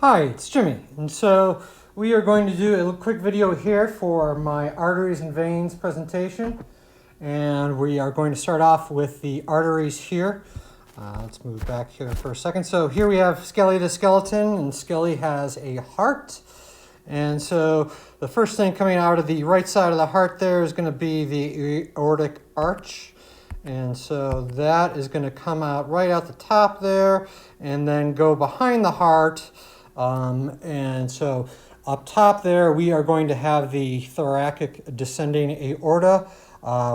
Hi, it's Jimmy, and so we are going to do a quick video here for my arteries and veins presentation, and we are going to start off with the arteries here. Let's move back here for a second. So here we have Skelly the skeleton, and Skelly has a heart, and so the first thing coming out of the right side of the heart there is going to be the aortic arch. And so that is going to come out right out the top there and then go behind the heart. And so up top there, we are going to have the thoracic descending aorta,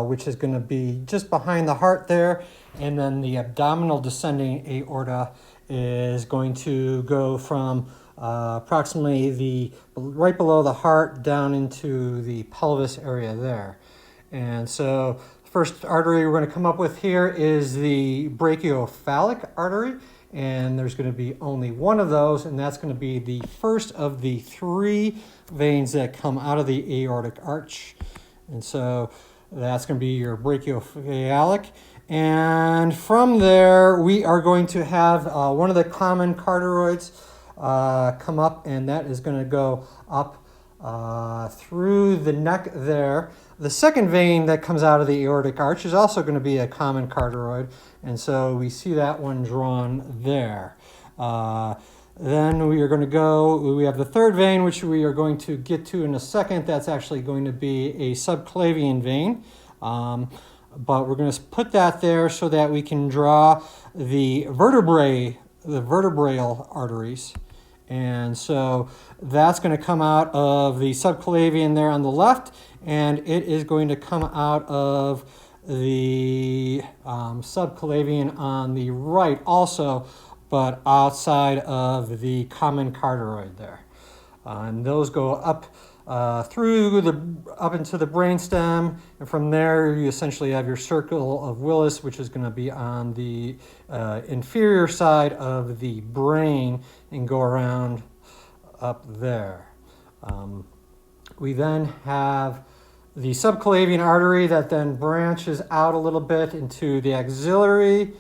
which is going to be just behind the heart there. And then the abdominal descending aorta is going to go from approximately right below the heart down into the pelvis area there. And so first artery we're going to come up with here is the brachiocephalic artery, and there's going to be only one of those, and that's going to be the first of the three veins that come out of the aortic arch. And so that's going to be your brachiocephalic. And from there, we are going to have one of the common carotids come up, and that is going to go up through the neck there. The second vein that comes out of the aortic arch is also going to be a common carotid, and so we see that one drawn there. Then we are going to we have the third vein, which we are going to get to in a second. That's actually going to be a subclavian vein, but we're going to put that there so that we can draw the vertebral arteries. And so that's going to come out of the subclavian there on the left, and it is going to come out of the subclavian on the right also, but outside of the common carotid there. And those go up up into the brainstem, and from there you essentially have your circle of Willis, which is going to be on the inferior side of the brain and go around up there. We then have the subclavian artery that then branches out a little bit into the axillary.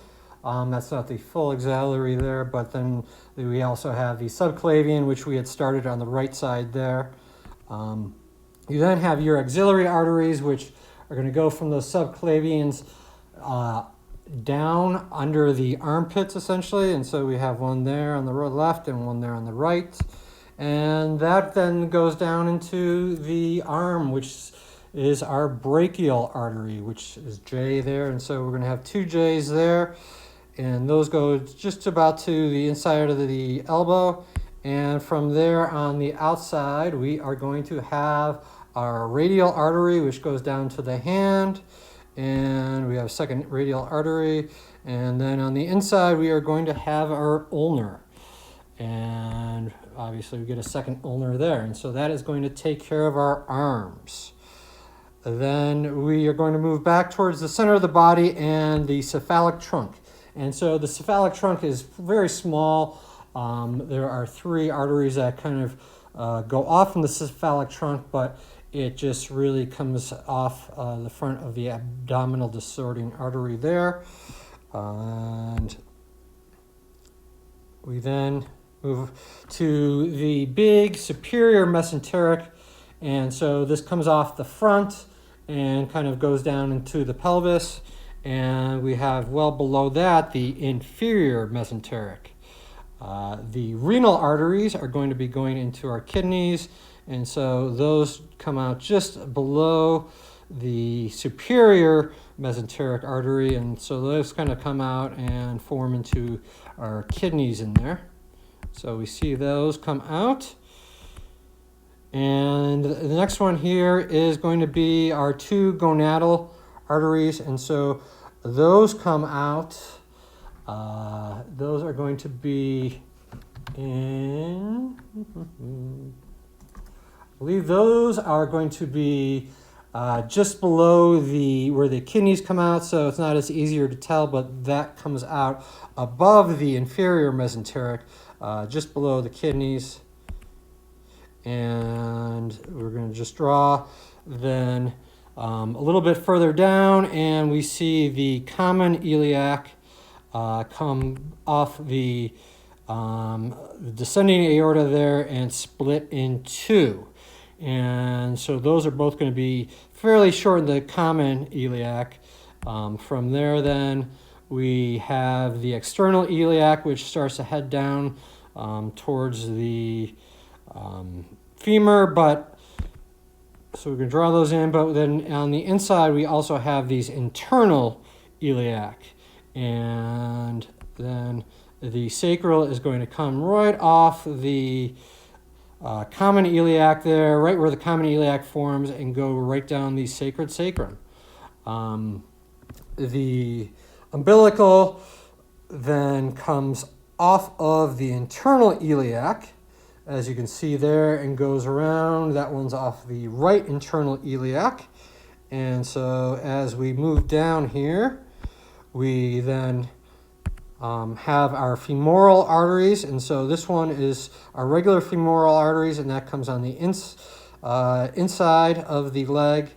That's not the full axillary there, but then we also have the subclavian, which we had started on the right side there. You then have your axillary arteries, which are going to go from those subclavians down under the armpits, essentially. And so we have one there on the left and one there on the right. And that then goes down into the arm, which is our brachial artery, which is J there. And so we're going to have two J's there. And those go just about to the inside of the elbow. And from there on the outside, we are going to have our radial artery, which goes down to the hand. And we have a second radial artery. And then on the inside, we are going to have our ulnar. And obviously, we get a second ulnar there. And so that is going to take care of our arms. Then we are going to move back towards the center of the body and the cephalic trunk. And so the cephalic trunk is very small. There are three arteries that kind of go off from the cephalic trunk, but it just really comes off the front of the abdominal descending artery there. And we then move to the big superior mesenteric. And so this comes off the front and kind of goes down into the pelvis. And we have well below that the inferior mesenteric. The renal arteries are going to be going into our kidneys, and so those come out just below the superior mesenteric artery, and so those kind of come out and form into our kidneys in there. So we see those come out. And the next one here is going to be our two gonadal arteries, and so those come out. Those are going to be in, I believe those are going to be just below where the kidneys come out, so it's not as easier to tell, but that comes out above the inferior mesenteric, just below the kidneys. And we're going to just draw then a little bit further down, and we see the common iliac come off the the descending aorta there and split in two. And so those are both going to be fairly short in the common iliac. From there then we have the external iliac, which starts to head down towards the femur, but so we can draw those in, but then on the inside we also have these internal iliac, and then the sacral is going to come right off the common iliac there, right where the common iliac forms, and go right down the sacred sacrum. The umbilical then comes off of the internal iliac, as you can see there, and goes around. That one's off the right internal iliac. And so as we move down here, we then have our femoral arteries. And so this one is our regular femoral arteries, and that comes on the inside of the leg.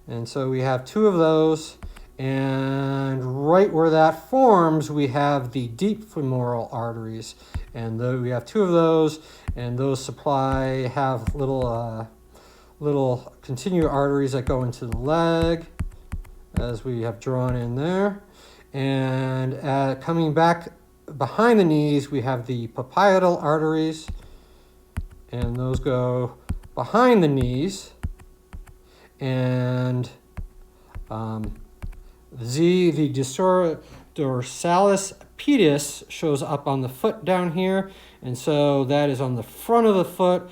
And so we have two of those. And right where that forms, we have the deep femoral arteries. And we have two of those, and those have little continued arteries that go into the leg, as we have drawn in there. And coming back behind the knees, we have the popliteal arteries, and those go behind the knees. And the dorsalis pedis shows up on the foot down here, and so that is on the front of the foot,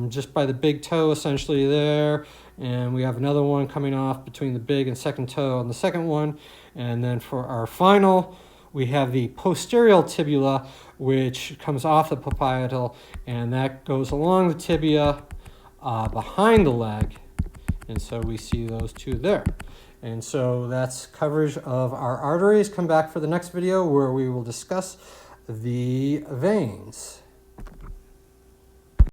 just by the big toe essentially there. And we have another one coming off between the big and second toe on the second one. And then for our final, we have the posterior tibula, which comes off the popliteal, and that goes along the tibia behind the leg. And so we see those two there. And so that's coverage of our arteries. Come back for the next video where we will discuss the veins.